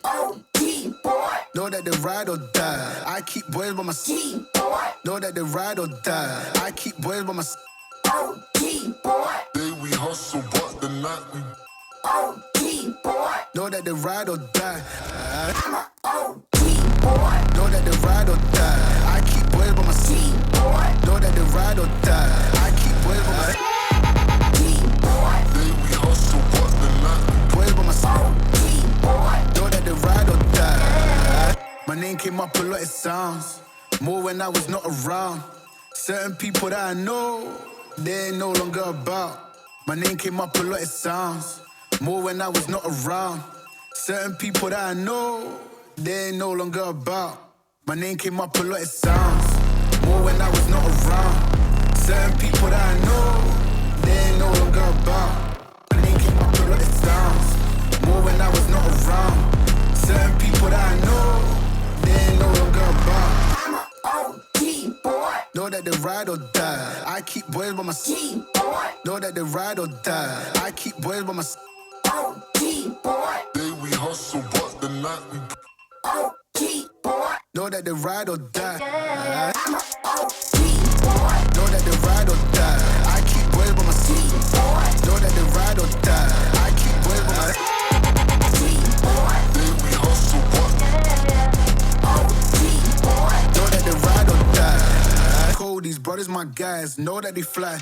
OG boy. Know that they ride or die. I keep boys by my G boy. Know that they ride or die. I keep boys by my OG boy. Day we hustle, but the night we OG boy. Know that they ride or die. I'm a OG boy. Know that they ride or die. I keep boys by my G boy. Know that they ride or die. I keep boys by my G boy. day we hustle, but the night we boys by my OG boy. Know that they ride or die. My name came up a lot, it sounds more when I was not around. Certain people that I know, they ain't no longer about. My name came up a lot, it sounds more when I was not around. Certain people that I know, they ain't no longer about. My name came up a lot, it sounds more when I was not around. Certain people that I know, they ain't no longer about. My name came up a lot, it sounds more when I was not around. Certain people that I know, they ain't no longer about. I'm a OG boy. Know that they ride or die. I keep boys by my G boy. Know that they ride or die. I keep boys by my OG boy. day we hustle, but the night we OG boy. Know that they ride or die. I'm a OG boy. Know that they ride or die. I keep boys by my G boy. Know that they ride or die. I keep boys by my G boy. day we hustle, but OG boy. Know that they ride or die. Cold, these brothers my guys. Know that they fly.